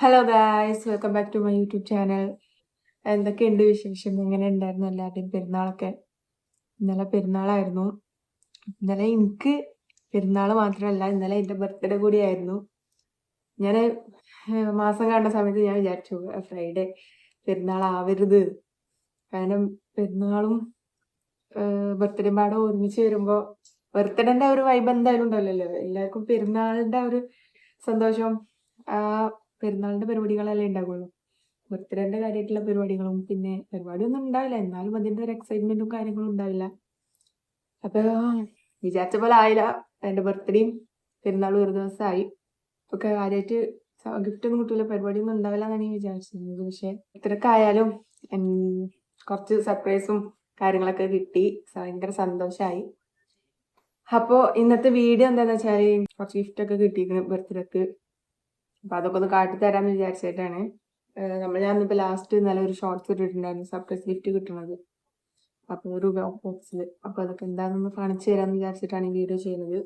Hello guys, welcome back to my YouTube channel. എന്തൊക്കെയുണ്ട് വിശേഷം? എങ്ങനെ ഉണ്ടായിരുന്നു എല്ലാവരുടെയും പെരുന്നാളൊക്കെ? ഇന്നലെ പെരുന്നാളായിരുന്നു. ഇന്നലെ എനിക്ക് പെരുന്നാൾ മാത്രമല്ല, ഇന്നലെ എൻ്റെ ബർത്ത്ഡേ കൂടിയായിരുന്നു. ഞാൻ മാസം കണ്ട സമയത്ത് ഞാൻ വിചാരിച്ചു ഫ്രൈഡേ പെരുന്നാളാവരുത്. കാരണം പെരുന്നാളും ബർത്ത്ഡേ പാടെ ഒരുമിച്ച് വരുമ്പോൾ ബർത്ത്ഡേൻ്റെ ഒരു വൈബ് എന്തായാലും ഉണ്ടാവില്ലല്ലോ. എല്ലാവർക്കും പെരുന്നാളിൻ്റെ ഒരു സന്തോഷം ആ പെരുന്നാളിൻ്റെ പരിപാടികളല്ലേ ഉണ്ടാവുള്ളൂ. ബർത്ത്ഡേൻ്റെ കാര്യമായിട്ടുള്ള പരിപാടികളും പിന്നെ പരിപാടിയൊന്നും ഉണ്ടാവില്ല, എന്നാലും അതിൻ്റെ ഒരു എക്സൈറ്റ്മെൻറ്റും കാര്യങ്ങളും ഉണ്ടാവില്ല. അപ്പോൾ വിചാരിച്ച പോലെ ആയില്ല. എൻ്റെ ബർത്ത്ഡേയും പെരുന്നാളും ഒരു ദിവസമായി. ഒക്കെ കാര്യമായിട്ട് ഗിഫ്റ്റ് ഒന്നും കിട്ടില്ല, പരിപാടിയൊന്നും ഉണ്ടാവില്ല എന്നാണ് ഞാൻ വിചാരിച്ചിരുന്നത്. പക്ഷേ ഇത്രയൊക്കെ ആയാലും കുറച്ച് സർപ്രൈസും കാര്യങ്ങളൊക്കെ കിട്ടി. ഭയങ്കര സന്തോഷമായി. അപ്പോൾ ഇന്നത്തെ വീഡിയോ എന്താണെന്ന് വെച്ചാൽ കുറച്ച് ഗിഫ്റ്റൊക്കെ കിട്ടിയിരിക്കുന്നു ബർത്ത്ഡേക്ക്. അപ്പോൾ അതൊക്കെ ഒന്ന് കാട്ടിത്തരാമെന്ന് വിചാരിച്ചിട്ടാണ്. ഞാനിപ്പോൾ ലാസ്റ്റ് ഇന്നലെ ഒരു ഷോർട്സ് ഇട്ടിട്ടുണ്ടായിരുന്നു സർപ്രൈസ് ഗിഫ്റ്റ് കിട്ടുന്നത്. അപ്പോൾ ഒരു ബോക്സിൽ. അപ്പോൾ അതൊക്കെ എന്താണെന്ന് കാണിച്ചു തരാമെന്ന് വിചാരിച്ചിട്ടാണ് ഈ വീഡിയോ ചെയ്യുന്നത്.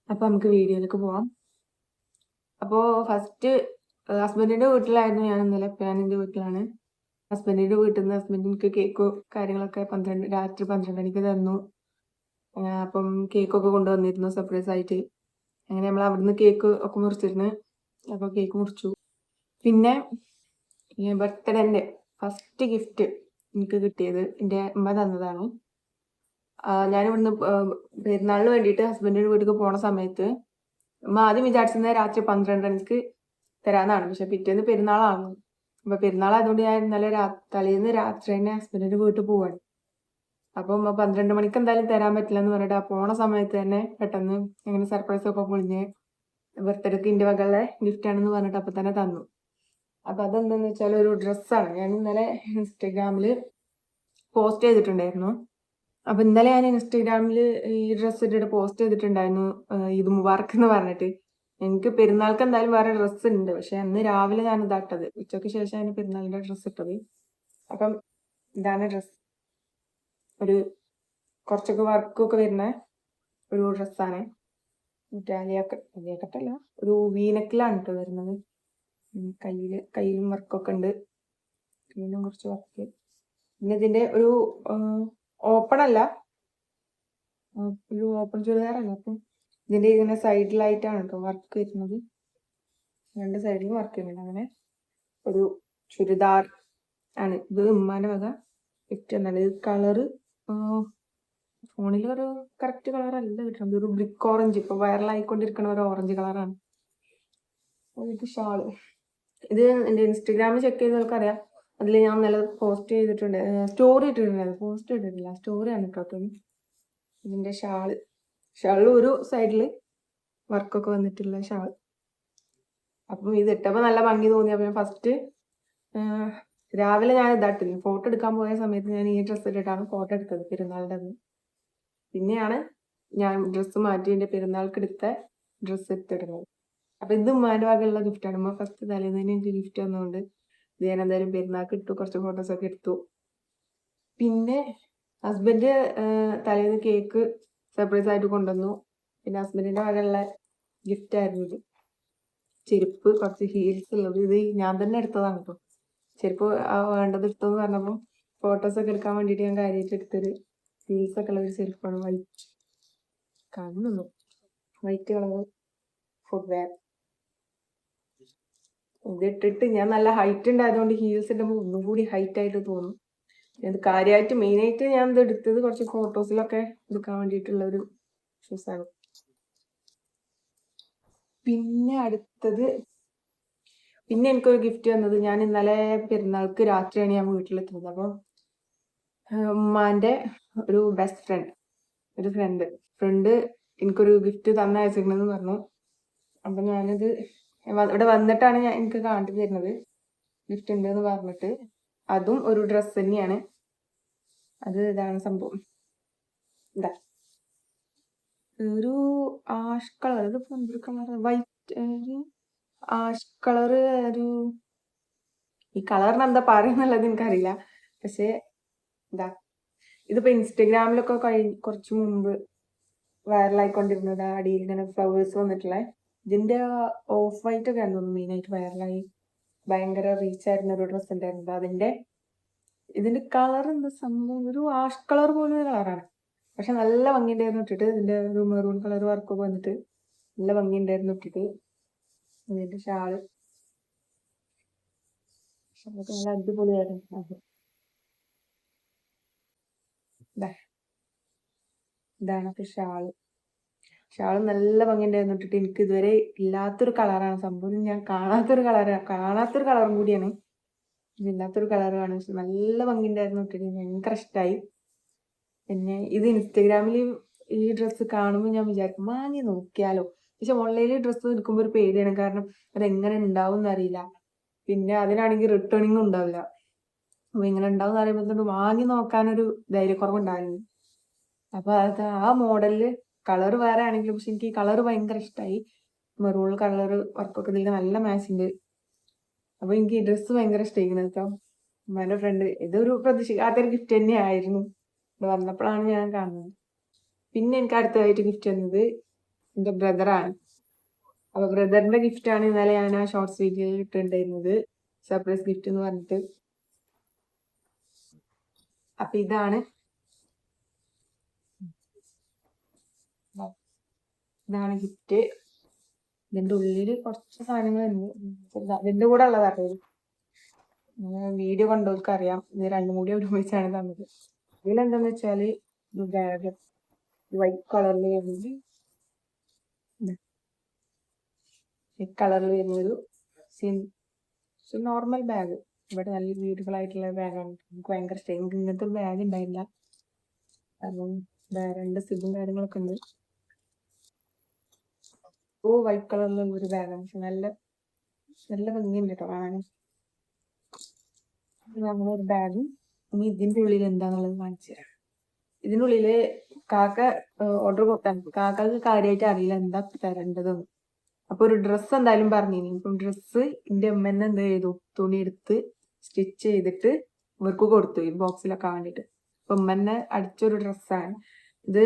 അപ്പോൾ നമുക്ക് വീഡിയോയിലേക്ക് പോവാം. അപ്പോൾ ഫസ്റ്റ് ഹസ്ബൻഡിൻ്റെ വീട്ടിലായിരുന്നു ഞാൻ ഇന്നലെ. ഞാൻ എൻ്റെ വീട്ടിലാണ്. ഹസ്ബൻഡിൻ്റെ വീട്ടിൽ നിന്ന് ഹസ്ബൻഡ് എനിക്ക് കേക്ക് കാര്യങ്ങളൊക്കെ രാത്രി 12 മണിക്ക് തന്നു. അപ്പം കേക്കൊക്കെ കൊണ്ടുവന്നിരുന്നു സർപ്രൈസ് ആയിട്ട്. അങ്ങനെ നമ്മൾ അവിടുന്ന് കേക്ക് ഒക്കെ മുറിച്ചിരുന്നു. അപ്പോൾ കേക്ക് മുറിച്ചു. പിന്നെ ബർത്ത്ഡേൻ്റെ ഫസ്റ്റ് ഗിഫ്റ്റ് എനിക്ക് കിട്ടിയത് എൻ്റെ അമ്മ തന്നതാണ്. ഞാനിവിടുന്ന് പെരുന്നാളിന് വേണ്ടിയിട്ട് ഹസ്ബൻഡിൻ്റെ വീട്ടിലേക്ക് പോണ സമയത്ത് അമ്മ ആദ്യം വിചാരിച്ചിരുന്നത് രാത്രി 12 മണിക്ക് തരാമെന്നാണ്. പക്ഷെ പിറ്റേന്ന് പെരുന്നാളാണ്. അപ്പോൾ പെരുന്നാളായതുകൊണ്ട് ഞാൻ ഇന്നലെ തലേന്ന് രാത്രി തന്നെ ഹസ്ബൻഡിൻ്റെ വീട്ടിൽ പോവാണ്. അപ്പം 12 മണിക്ക് എന്തായാലും തരാൻ പറ്റില്ല എന്ന് പറഞ്ഞിട്ട് ആ പോണ സമയത്ത് തന്നെ പെട്ടെന്ന് അങ്ങനെ സർപ്രൈസ് ഒക്കെ പൊളിഞ്ഞ് ബർത്ത്ഡേക്ക് എൻ്റെ വകയുള്ള ഗിഫ്റ്റാണെന്ന് പറഞ്ഞിട്ട് അപ്പം തന്നെ തന്നു. അപ്പം അതെന്താണെന്ന് വെച്ചാൽ ഒരു ഡ്രസ്സാണ്. ഞാൻ ഇന്നലെ ഇൻസ്റ്റഗ്രാമിൽ പോസ്റ്റ് ചെയ്തിട്ടുണ്ടായിരുന്നു. അപ്പം ഇന്നലെ ഞാൻ ഇൻസ്റ്റഗ്രാമിൽ ഈ ഡ്രസ്സ് ഇട്ടിട്ട് പോസ്റ്റ് ചെയ്തിട്ടുണ്ടായിരുന്നു, ഈദ് മുബാറക്ക് എന്ന് പറഞ്ഞിട്ട്. എനിക്ക് പെരുന്നാൾക്ക് എന്തായാലും വേറെ ഡ്രസ്സ് ഉണ്ട്, പക്ഷെ അന്ന് രാവിലെ ഞാൻ ഇതാട്ടത്, ഉച്ചയ്ക്ക് ശേഷം ഞാൻ പെരുന്നാളിൻ്റെ ഡ്രസ്സ് ഇട്ടത്. അപ്പം ഇതാണ് ഡ്രസ്സ്. ഒരു കുറച്ചൊക്കെ വർക്കൊക്കെ വരുന്ന ഒരു ഡ്രസ്സാണ്. അലിയാക്കട്ടല്ല, ഒരു വീനക്കിലാണ് കേട്ടോ വരുന്നത്. കയ്യിലും വർക്കൊക്കെ ഉണ്ട്. കയ്യിലും കുറച്ച് വർക്ക്. പിന്നെ ഇതിൻ്റെ ഒരു ഓപ്പൺ അല്ല, ഒരു ഓപ്പൺ ചുരിദാറല്ല. അപ്പം ഇതിൻ്റെ ഇങ്ങനെ സൈഡിലായിട്ടാണ് കേട്ടോ വർക്ക് വരുന്നത്. 2 സൈഡിലും വർക്ക് വരുന്നുണ്ട്. അങ്ങനെ ഒരു ചുരിദാർ ആണ് ഇത്. ഉമ്മാൻ്റെ വക ഗിഫ്റ്റ് എന്നാണ്. ഇത് കളറ് ഫോണിലൊരു കറക്റ്റ് കളറല്ല കിട്ടുന്നത്. ഒരു ബ്രിക്ക് ഓറഞ്ച്, ഇപ്പോൾ വൈറലായിക്കൊണ്ടിരിക്കുന്ന ഒരു ഓറഞ്ച് കളറാണ്. ഇത് ഷാള്. ഇത് എൻ്റെ ഇൻസ്റ്റഗ്രാമിൽ ചെക്ക് ചെയ്തവർക്ക് അറിയാം. അതിൽ ഞാൻ നല്ല പോസ്റ്റ് ചെയ്തിട്ടുണ്ട്, സ്റ്റോറി ഇട്ടിട്ടുണ്ടായിരുന്നു. പോസ്റ്റ് ഇട്ടിട്ടില്ല, സ്റ്റോറിയാണ് കേട്ടോ. ഇതിൻ്റെ ഷാള് ഒരു സൈഡിൽ വർക്കൊക്കെ വന്നിട്ടുള്ള ഷാൾ. അപ്പം ഇത് ഇട്ടപ്പോൾ നല്ല ഭംഗി തോന്നി. അപ്പം ഞാൻ ഫസ്റ്റ് രാവിലെ ഞാൻ ഇതാട്ടില്ല, ഫോട്ടോ എടുക്കാൻ പോയ സമയത്ത് ഞാൻ ഈ ഡ്രസ്സ് ഇട്ടിട്ടാണ് ഫോട്ടോ എടുത്തത് പെരുന്നാളിൻ്റെ അന്ന്. പിന്നെയാണ് ഞാൻ ഡ്രസ്സ് മാറ്റി എൻ്റെ പെരുന്നാൾക്ക് എടുത്ത ഡ്രസ്സ് എടുത്തിടുന്നത്. അപ്പം ഇത് ഉമ്മാൻ്റെ വകയുള്ള ഗിഫ്റ്റാണ്. ഉമ്മ ഫസ്റ്റ് തലേന്ന് തന്നെ എനിക്ക് ഗിഫ്റ്റ് തന്നതുകൊണ്ട് ഇത് ഞാൻ എന്തായാലും പെരുന്നാൾക്ക് ഇട്ടു. കുറച്ച് ഫോട്ടോസൊക്കെ എടുത്തു. പിന്നെ ഹസ്ബൻഡ് തലേന്ന് കേക്ക് സർപ്രൈസ് ആയിട്ട് കൊണ്ടുവന്നു. പിന്നെ ഹസ്ബൻഡിൻ്റെ വകയുള്ള ഗിഫ്റ്റ് ആയിരുന്നു ഇത്. ചെരുപ്പ്, കുറച്ച് ഹീൽസ് ഉള്ളത്. ഇത് ഞാൻ തന്നെ എടുത്തതാണ് കേട്ടോ. ചെരുപ്പ് വേണ്ടത് എടുത്തെന്ന് പറഞ്ഞപ്പോൾ ഫോട്ടോസൊക്കെ എടുക്കാൻ വേണ്ടിയിട്ട് ഞാൻ കാര്യമായിട്ട് എടുത്തൊരു ഹീൽസൊക്കെ ഉള്ള ഒരു ചെരുപ്പാണ്. White colour footwear. ഇതിട്ടിട്ട് ഞാൻ നല്ല ഹൈറ്റ് ഉണ്ടായതുകൊണ്ട് ഹീൽസ് ഇടുമ്പോൾ ഒന്നും കൂടി ഹൈറ്റ് ആയിട്ട് തോന്നും. ഇത് കാര്യമായിട്ട് മെയിനായിട്ട് ഞാൻ ഇത് എടുത്തത് കുറച്ച് ഫോട്ടോസിലൊക്കെ എടുക്കാൻ വേണ്ടിയിട്ടുള്ള ഒരു ഷൂസാണ്. പിന്നെ അടുത്തത്, പിന്നെ എനിക്കൊരു ഗിഫ്റ്റ് വന്നത്, ഞാൻ ഇന്നലെ പെരുന്നാൾക്ക് രാത്രിയാണ് ഞാൻ വീട്ടിലെത്തുന്നത്. അപ്പോൾ ഉമ്മാൻ്റെ ഒരു ബെസ്റ്റ് ഫ്രണ്ട് എനിക്കൊരു ഗിഫ്റ്റ് തന്നയച്ചിട്ടുണ്ടെന്ന് പറഞ്ഞു. അപ്പം ഞാനിത് ഇവിടെ വന്നിട്ടാണ് എനിക്ക് കാണിച്ചു തരുന്നത് ഗിഫ്റ്റ് ഉണ്ടെന്ന് പറഞ്ഞിട്ട്. അതും ഒരു ഡ്രസ്സ് തന്നെയാണ്. അത് ഇതാണ് സംഭവം. ഇതാ ഒരു ആഷ് കളർ, ഇത് എന്തൊരു കളർ, വൈറ്റ് ആഷ് കളറ്. ഒരു ഈ കളറിന് എന്താ പറയുന്നുള്ളത് എനിക്കറിയില്ല. പക്ഷേ ഇതാ ഇതിപ്പോൾ ഇൻസ്റ്റഗ്രാമിലൊക്കെ കുറച്ച് മുമ്പ് വൈറലായിക്കൊണ്ടിരുന്നത്. അടിയിൽ ഇങ്ങനെ ഫ്ലവേഴ്സ് വന്നിട്ടുള്ള ഇതിന്റെ ഓഫ് വൈറ്റ് ഒക്കെ ആയിരുന്നു മെയിനായിട്ട് വൈറലായി ഭയങ്കര റീച്ച് ആയിരുന്ന ഒരു ഡ്രസ്സ് ഉണ്ടായിരുന്നത്. ഇതിന്റെ കളർ എന്താ സംഭവം, ഒരു ആഷ് കളർ പോലൊരു കളറാണ്. പക്ഷെ നല്ല ഭംഗിയുണ്ടായിരുന്നു ഇട്ടിട്ട്. ഇതിന്റെ ഒരു മെറൂൺ കളർ വർക്കൊക്കെ വന്നിട്ട് നല്ല ഭംഗിയുണ്ടായിരുന്നു ഇട്ടിട്ട്. ഇതിന്റെ ഷാള് നല്ല അടിപൊളിയായിരുന്നു. ഇതാണ് ഷാള് നല്ല ഭംഗിയുണ്ടായിരുന്നു ഇട്ടിട്ട്. എനിക്ക് ഇതുവരെ ഇല്ലാത്തൊരു കളറാണ് സംഭവം. ഞാൻ കാണാത്തൊരു കളറും കൂടിയാണ്. ഇതില്ലാത്തൊരു കളറാണ്. പക്ഷെ നല്ല ഭംഗിയുണ്ടായിരുന്നു ഇട്ടിട്ട്. ഭയങ്കര ഇഷ്ടമായി. പിന്നെ ഇത് ഇൻസ്റ്റഗ്രാമിൽ ഈ ഡ്രസ്സ് കാണുമ്പോൾ ഞാൻ വിചാരിക്കും വാങ്ങി നോക്കിയാലോ. പക്ഷെ ഓൺലൈനിൽ ഡ്രസ്സ് എടുക്കുമ്പോൾ ഒരു പേടിയാണ്. കാരണം അതെങ്ങനെ ഉണ്ടാവും എന്നറിയില്ല. പിന്നെ അതിനാണെങ്കിൽ റിട്ടേണിങ്ങും ഉണ്ടാവില്ല. അപ്പൊ ഇങ്ങനെ ഉണ്ടാവും എന്ന് അറിയുമ്പോൾ വാങ്ങി നോക്കാനൊരു ധൈര്യക്കുറവുണ്ടായിരുന്നു. അപ്പൊ അത് ആ മോഡലില് കളർ വേറെ ആണെങ്കിലും പക്ഷെ എനിക്ക് ഈ കളർ ഭയങ്കര ഇഷ്ടമായി. മെറൂൺ കളർ വർക്കൊക്കെ ഇതിൽ നല്ല മാച്ച് ഉണ്ട്. അപ്പൊ എനിക്ക് ഈ ഡ്രസ്സ് ഭയങ്കര ഇഷ്ടമായിരിക്കുന്നു കേട്ടോ. എന്റെ ഫ്രണ്ട് ഇതൊരു പ്രതീക്ഷിക്കാത്തൊരു ഗിഫ്റ്റ് തന്നെയായിരുന്നു. ഇത് വന്നപ്പോഴാണ് ഞാൻ കാണുന്നത്. പിന്നെ എനിക്ക് അടുത്തതായിട്ട് ഗിഫ്റ്റ് തന്നത് എന്റെ ബ്രദറാണ്. അപ്പൊ ബ്രദറിന്റെ ഗിഫ്റ്റ് ആണ് ഇന്നലെ ഞാൻ ആ ഷോർട്സ് വീഡിയോയിൽ ഇട്ടിട്ടുണ്ടായിരുന്നത്, സർപ്രൈസ് ഗിഫ്റ്റ് എന്ന് പറഞ്ഞിട്ട്. അപ്പൊ ഇതാണ് ഗിഫ്റ്റ്. ഇതിന്റെ ഉള്ളില് കുറച്ച് സാധനങ്ങളുണ്ട്. ഇതിന്റെ കൂടെ ഉള്ളതാട്ടോ. വീഡിയോ കണ്ടവർക്ക് അറിയാം ഇത് രണ്ടും കൂടി ഒരുമിച്ചാണ് തന്നത്. ഇതിലെന്താന്ന് വെച്ചാല് ബാഗ് വൈറ്റ് കളറിൽ വരുന്നത്, വരുന്നൊരു നോർമൽ ബാഗ്. ഇവിടെ നല്ല ബ്യൂട്ടിഫുൾ ആയിട്ടുള്ള ബാഗാണ്. എനിക്ക് ഭയങ്കര ഇഷ്ടമായി. എനിക്ക് ഇങ്ങനത്തെ ഒരു ബാഗ് ഉണ്ടായില്ല. കാരണം രണ്ട് സിബും കാര്യങ്ങളൊക്കെ ഉണ്ട്. വൈറ്റ് കളറിലുള്ള ഒരു ബാഗാണ്. പക്ഷെ നല്ല ഭംഗിയുണ്ട് കേട്ടോ കാണാൻ. അങ്ങനെ ഒരു ബാഗും. ഇനി ഇതിന്റെ ഉള്ളിൽ എന്താന്നുള്ളത് കാണിച്ചു തരാം. ഇതിനുള്ളില് കാക്ക ഓർഡർ കൊടുത്താൽ കാക്കക്ക് കാര്യമായിട്ട് അറിയില്ല എന്താ തരേണ്ടതെന്ന്. അപ്പൊ ഒരു ഡ്രസ്സ് എന്തായാലും പറഞ്ഞിനി. ഇപ്പം ഡ്രസ്സ് എന്റെ അമ്മ തന്നെ എന്ത് ചെയ്തു, തുണി എടുത്ത് സ്റ്റിച്ച് ചെയ്തിട്ട് ഇവർക്ക് കൊടുത്തു ഈ ബോക്സിലൊക്കെ വേണ്ടിട്ട്. അപ്പൊ ഉമ്മ തന്നെ അടിച്ചൊരു ഡ്രസ്സാണ് ഇത്.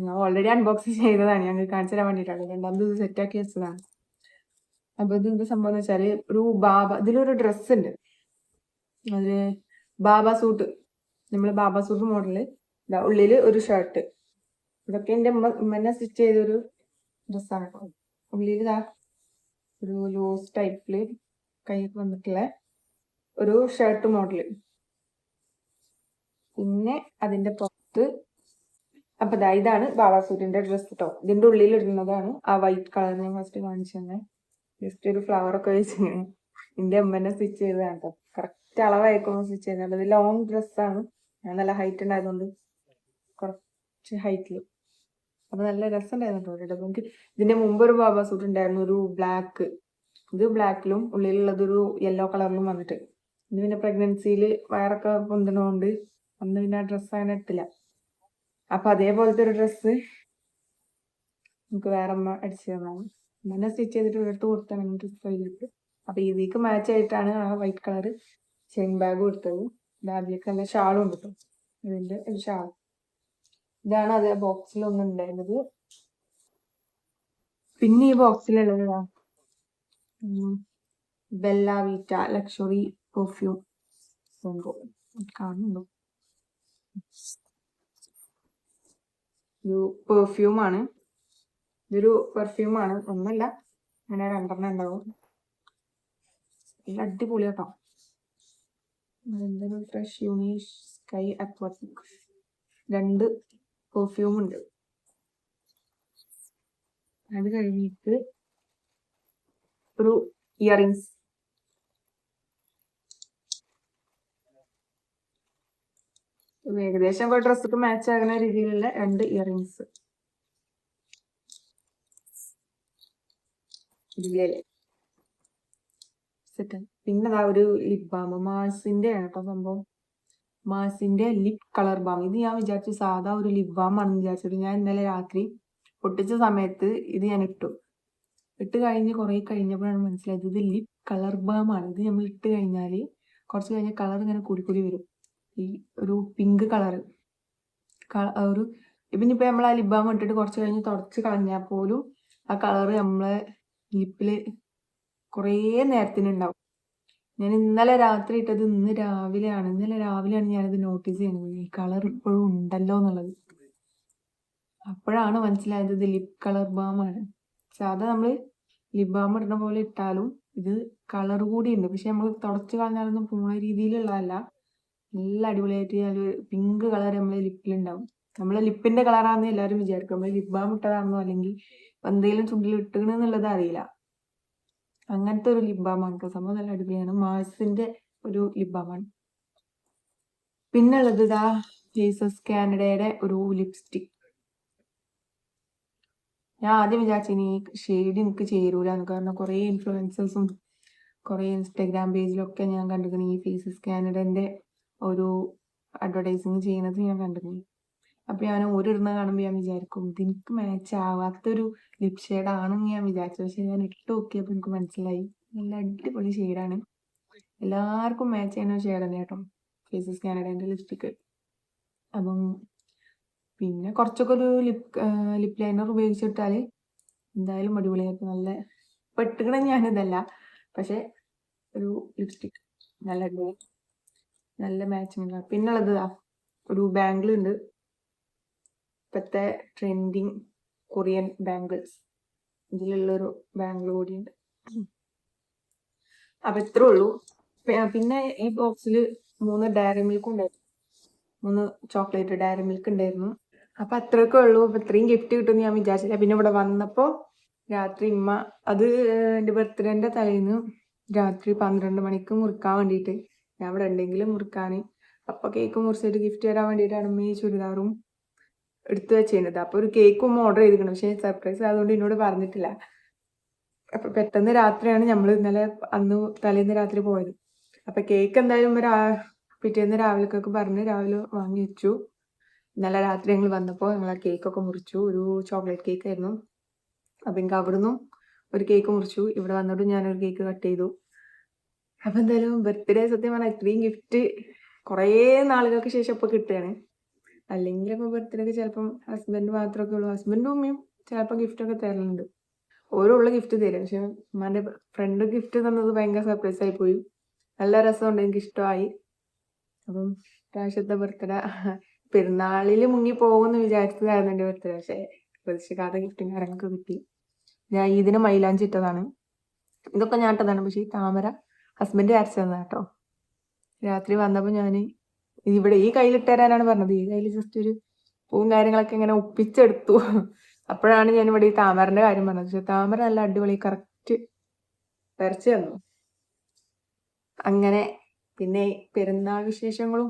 ഞാൻ ഓൾറെഡി അൺബോക്സ് ചെയ്തതാണ്, ഞങ്ങൾക്ക് കാണിച്ചു തരാൻ വേണ്ടിയിട്ടാണ്. രണ്ടാമത് ഇത് സെറ്റാക്കി വെച്ചതാണ്. അപ്പൊ ഇത് എന്ത് സംഭവം എന്ന് വെച്ചാല് ഒരു ഇതിലൊരു ഡ്രസ്സ് ഉണ്ട്. അതില് ബാബ സൂട്ട്, നമ്മള് ബാബ സൂട്ട് മോഡല്. ഉള്ളില് ഒരു ഷർട്ട്. ഇതൊക്കെ എന്റെ ഉമ്മനെ സ്റ്റിച്ച് ചെയ്തൊരു ഡ്രസ്സാണ്. ഉള്ളിൽ ഇതാ ഒരു ലൂസ് ടൈപ്പില് കൈക്ക് വന്നിട്ടുള്ള ഒരു ഷർട്ട് മോഡല്. പിന്നെ അതിന്റെ പുറത്ത് അപ്പൊ ഇതാണ് ബാബാ സൂട്ടിന്റെ ഡ്രസ് കേട്ടോ. ഇതിന്റെ ഉള്ളിൽ ഇടുന്നതാണ് ആ വൈറ്റ് കളർ ഞാൻ ഫസ്റ്റ് കാണിച്ചു തന്നെ. ജസ്റ്റ് ഒരു ഫ്ലവർ ഒക്കെ വെച്ച് എന്റെ അമ്മനെ സ്റ്റിച്ച് ചെയ്തതാണ് കേട്ടോ. കറക്റ്റ് അളവായിക്കോണം സ്റ്റിച്ച് ചെയ്യുന്നത്. ഇത് ലോങ് ഡ്രസ്സാണ്. ഞാൻ നല്ല ഹൈറ്റ് ഉണ്ടായതുകൊണ്ട് കുറച്ച് ഹൈറ്റില്. അപ്പൊ നല്ല രസമുണ്ടായിരുന്നു കേട്ടോ. നമുക്ക് ഇതിന്റെ മുമ്പ് ഒരു ബാബാ സൂട്ട് ഉണ്ടായിരുന്നു, ഒരു ബ്ലാക്ക്. ഇത് ബ്ലാക്കിലും ഉള്ളിലുള്ളത് ഒരു യെല്ലോ കളറിലും വന്നിട്ട്. ഇത് പിന്നെ പ്രഗ്നൻസിയില് വയറൊക്കെ പൊന്തണോണ്ട് അന്ന് പിന്നെ ആ ഡ്രസ്സ് അങ്ങനെ ഇട്ടില്ല. അപ്പൊ അതേപോലത്തെ ഒരു ഡ്രസ്സ് നമുക്ക് വേറെ അമ്മ അടിച്ചു തന്നാണ്. അങ്ങനെ സ്റ്റിച്ച് ചെയ്തിട്ട് എടുത്ത് കൊടുത്താണ് ഡ്രസ്സ് കഴിഞ്ഞിട്ട്. അപ്പൊ ഇതിക്ക് മാച്ച് ആയിട്ടാണ് ആ വൈറ്റ് കളർ ചെയിൻ ബാഗ് കൊടുത്തത്. അതിലേക്ക് നല്ല ഷാളും ഉണ്ട് കേട്ടോ. ഇതിന്റെ ഒരു ഷാൾ ഇതാണ് അതേ ബോക്സിൽ ഒന്നും ഉണ്ടായിരുന്നത്. പിന്നെ ഈ ബോക്സിലുള്ളത് ബെല്ല വീറ്റ ലക്ഷറി പെർഫ്യൂം കാണുന്നുണ്ടോ? ഒരു പെർഫ്യൂമാണ്. ഇതൊരു പെർഫ്യൂമാണ്, ഒന്നല്ല അങ്ങനെ രണ്ടെണ്ണം ഉണ്ടാവും. അടിപൊളി കേട്ടോ. എന്തൊരു ഫ്രഷ് യൂണീഷ് സ്കൈ അക്വാറ്റിക്. 2 പെർഫ്യൂം ഉണ്ട്. അത് കഴിഞ്ഞിട്ട് ഒരു ഇയറിങ്സ്. ഏകദേശം ഡ്രസ്സൊക്കെ മാച്ച് ആകുന്ന രീതിയിലുള്ള 2 ഇയറിങ്സ്. പിന്നെ ഒരു ലിപ് ബാം മാഴ്സിന്റെ ആണ് കേട്ടോ സംഭവം. മാഴ്സിന്റെ ലിപ് കളർ ബാം. ഇത് ഞാൻ വിചാരിച്ചു സാധാ ഒരു ലിപ് ബാം ആണെന്ന് വിചാരിച്ചിട്ട് ഞാൻ ഇന്നലെ രാത്രി പൊട്ടിച്ച സമയത്ത് ഇത് ഞാൻ ഇട്ട് കഴിഞ്ഞ് കുറെ കഴിഞ്ഞപ്പോഴാണ് മനസ്സിലായത് ഇത് ലിപ് കളർ ബാം ആണ്. ഇത് നമ്മൾ ഇട്ട് കഴിഞ്ഞാല് കുറച്ച് കഴിഞ്ഞ കളർ ഇങ്ങനെ കൂടി വരും. ഈ ഒരു പിങ്ക് കളറ് ഒരു ഇപ്പൊ നമ്മൾ ആ ലിപ് ബാം ഇട്ടിട്ട് കുറച്ച് കഴിഞ്ഞ് തുടച്ച് കളഞ്ഞാൽ പോലും ആ കളറ് നമ്മളെ ലിപ്പിൽ കുറേ നേരത്തിനുണ്ടാവും. ഞാൻ ഇന്നലെ രാത്രി ഇട്ടത് ഇന്ന് രാവിലെയാണ്. ഇന്നലെ രാവിലെയാണ് ഞാനത് നോട്ടീസ് ചെയ്യുന്നത്, ഈ കളർ ഇപ്പോഴും ഉണ്ടല്ലോ എന്നുള്ളത്. അപ്പോഴാണ് മനസ്സിലായത് ഇത് ലിപ് കളർ ബാമാണ്. സാധാ നമ്മൾ ലിപ് ബാം ഇടുന്ന പോലെ ഇട്ടാലും ഇത് കളർ കൂടി ഉണ്ട്. പക്ഷെ നമ്മൾ തുടച്ച് കളഞ്ഞാലൊന്നും പോണ രീതിയിലുള്ളതല്ല. നല്ല അടിപൊളിയായിട്ട് ഒരു പിങ്ക് കളർ നമ്മളെ ലിപ്പിലുണ്ടാവും. നമ്മളെ ലിപ്പിന്റെ കളറാണെന്ന് എല്ലാവരും വിചാരിക്കും. നമ്മൾ ലിപ് ബാം ഇട്ടതാണെന്നോ അല്ലെങ്കിൽ എന്തെങ്കിലും ചുണ്ടിൽ ഇട്ടുകണെന്നുള്ളത് അറിയില്ല. അങ്ങനത്തെ ഒരു ലിപ് ബാമാണ് കേട്ടോ. സംഭവം നല്ല അടിപൊളിയാണ്. മാഴ്സിന്റെ ഒരു ലിപ് ബാമാണ്. പിന്നുള്ളത് ഇതാ ഫേസസ് കാനഡയുടെ ഒരു ലിപ്സ്റ്റിക്. ഞാൻ ആദ്യം വിചാരിച്ചിനി ഈ ഷെയ്ഡ് എനിക്ക് ചേരൂലെന്ന്. കാരണം കുറേ ഇൻഫ്ലുവൻസേഴ്സും കുറേ ഇൻസ്റ്റാഗ്രാം പേജിലൊക്കെ ഞാൻ കണ്ടിരുന്നു ഈ ഫേസസ് കാനഡന്റെ ഒരു അഡ്വർടൈസിങ് ചെയ്യുന്നത് ഞാൻ കണ്ടിരുന്നു. അപ്പൊ ഞാൻ ഒരിടുന്ന കാണുമ്പോൾ ഞാൻ വിചാരിക്കും ഇത് എനിക്ക് മാച്ച് ആവാത്തൊരു ലിപ് ഷെയ്ഡാണെന്ന് ഞാൻ വിചാരിച്ചു. പക്ഷെ ഞാൻ ഇട്ട് നോക്കിയപ്പോൾ എനിക്ക് മനസ്സിലായി നല്ല അടിപൊളി ഷെയ്ഡാണ്. എല്ലാവർക്കും മാച്ച് ചെയ്യുന്ന ഷെയ്ഡ് തന്നെ കേട്ടോ ഫേസസ് കാനഡന്റെ ലിപ്സ്റ്റിക്ക്. അപ്പം പിന്നെ കുറച്ചൊക്കെ ഒരു ലിപ് ലൈനർ ഉപയോഗിച്ചിട്ടാൽ എന്തായാലും അടിപൊളിയായിരിക്കും. നല്ല പെട്ടുകണ ഞാനിതല്ല, പക്ഷെ ഒരു ലിപ്സ്റ്റിക് നല്ല അടിപൊളി, നല്ല മാച്ചിങ്. പിന്നുള്ളത് ഒരു ബാംഗിൾ ഉണ്ട്, ഇപ്പോഴത്തെ ട്രെൻഡിങ് കൊറിയൻ ബാംഗിൾസ്. ഇതിലുള്ളൊരു ബാംഗിൾ കൂടിയുണ്ട്. അപ്പൊ ഇത്രേ ഉള്ളൂ. പിന്നെ ഈ ബോക്സിൽ 3 ഡയറി മിൽക്ക് ഉണ്ടായിരുന്നു, 3 ചോക്ലേറ്റ് ഡയറി മിൽക്ക് ഉണ്ടായിരുന്നു. അപ്പൊ അത്രയൊക്കെ ഉള്ളൂ. അപ്പൊ ഇത്രയും ഗിഫ്റ്റ് കിട്ടുമെന്ന് ഞാൻ വിചാരിച്ചില്ല. പിന്നെ ഇവിടെ വന്നപ്പോ രാത്രി ഉമ്മ അത് എൻ്റെ ബർത്ത്ഡേന്റെ തലേന്ന് രാത്രി 12 മണിക്ക് മുറിക്കാൻ വേണ്ടിയിട്ട് ഞാൻ ഇവിടെ ഉണ്ടെങ്കിലും മുറിക്കാന്, അപ്പൊ കേക്ക് മുറിച്ചിട്ട് ഗിഫ്റ്റ് തരാൻ വേണ്ടിയിട്ടാണ് ഉമ്മ ഈ ചുരിദാറും എടുത്തു വെച്ചിരുന്നത്. അപ്പൊ ഒരു കേക്കും ഓർഡർ ചെയ്തിരിക്കണം, പക്ഷെ സർപ്രൈസ് ആയതുകൊണ്ട് എന്നോട് പറഞ്ഞിട്ടില്ല. അപ്പൊ പെട്ടെന്ന് രാത്രിയാണ് നമ്മൾ ഇന്നലെ അന്ന് തലേന്ന് രാത്രി പോയത്. അപ്പൊ കേക്ക് എന്തായാലും പിറ്റേന്ന് രാവിലേക്കൊക്കെ പറഞ്ഞ് രാവിലെ വാങ്ങി വെച്ചു. ഇന്നലെ രാത്രി ഞങ്ങൾ വന്നപ്പോൾ ഞങ്ങൾ ആ കേക്കൊക്കെ മുറിച്ചു. ഒരു ചോക്ലേറ്റ് കേക്ക് ആയിരുന്നു. അപ്പൊ എനിക്ക് അവിടുന്ന് ഒരു കേക്ക് മുറിച്ചു. ഇവിടെ വന്നിട്ട് ഞാനൊരു കേക്ക് കട്ട് ചെയ്തു. അപ്പൊ എന്തായാലും ബർത്ത്ഡേ സത്യം പറഞ്ഞാൽ ഇത്രയും ഗിഫ്റ്റ് കുറേ നാളുകൾക്ക് ശേഷം ഇപ്പൊ കിട്ടുകയാണ്. അല്ലെങ്കിൽ ഇപ്പൊ ബർത്ത്ഡേക്ക് ചിലപ്പം ഹസ്ബൻഡ് മാത്രമൊക്കെ ഉള്ളൂ. ഹസ്ബൻഡും ഉമ്മയും ചിലപ്പോൾ ഗിഫ്റ്റ് ഒക്കെ തരലുണ്ട്. ഓരോള്ള ഗിഫ്റ്റ് തരും. പക്ഷെ ഉമ്മാന്റെ ഫ്രണ്ട് ഗിഫ്റ്റ് തന്നത് ഭയങ്കര സർപ്രൈസ് ആയി പോയി. നല്ല രസമുണ്ട്, എനിക്ക് ഇഷ്ടമായി. അപ്പം പ്രാവശ്യത്തെ ബർത്ത്ഡേ പെരുന്നാളിൽ മുങ്ങി പോകുമെന്ന് വിചാരിച്ചതായിരുന്നു എൻ്റെ ബർത്ത്ഡേ. പക്ഷെ പ്രതീക്ഷിക്കാത്ത ഗിഫ്റ്റും കാര്യങ്ങളൊക്കെ കിട്ടി. ഞാൻ ഇതിന് മൈലാഞ്ചി ഇട്ടതാണ്. ഇതൊക്കെ ഞാൻ ഇട്ടതാണ്. പക്ഷെ ഈ താമര ഹസ്ബൻഡ് അരച്ചു തന്നതാണ് കേട്ടോ. രാത്രി വന്നപ്പോൾ ഞാൻ ഇവിടെ ഈ കയ്യിലിട്ട് തരാനാണ് പറഞ്ഞത്. ഈ കയ്യിൽ ജസ്റ്റ് ഒരു പൂവും കാര്യങ്ങളൊക്കെ ഇങ്ങനെ ഒപ്പിച്ചെടുത്തു. അപ്പോഴാണ് ഞാൻ ഇവിടെ ഈ താമരന്റെ കാര്യം പറഞ്ഞത്. പക്ഷെ താമര നല്ല അടിപൊളി കറക്റ്റ് വരച്ചു തന്നു. അങ്ങനെ പിന്നെ പെരുന്നാൾ വിശേഷങ്ങളും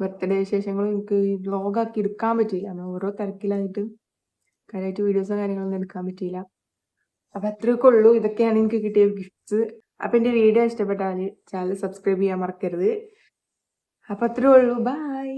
ബർത്ത്ഡേ വിശേഷങ്ങളും എനിക്ക് ഈ വ്ലോഗാക്കി എടുക്കാൻ പറ്റിയില്ല. ഓരോ തിരക്കിലായിട്ട് കാര്യമായിട്ട് വീഡിയോസും കാര്യങ്ങളൊന്നും എടുക്കാൻ പറ്റിയില്ല. അപ്പൊ അത്രയൊക്കെ ഉള്ളൂ. ഇതൊക്കെയാണ് എനിക്ക് കിട്ടിയ ഗിഫ്റ്റ്സ്. അപ്പൊ എന്റെ വീഡിയോ ഇഷ്ടപ്പെട്ടാൽ ചാനൽ സബ്സ്ക്രൈബ് ചെയ്യാൻ മറക്കരുത്. അപ്പൊ അത്രേ ഉള്ളൂ. ബൈ.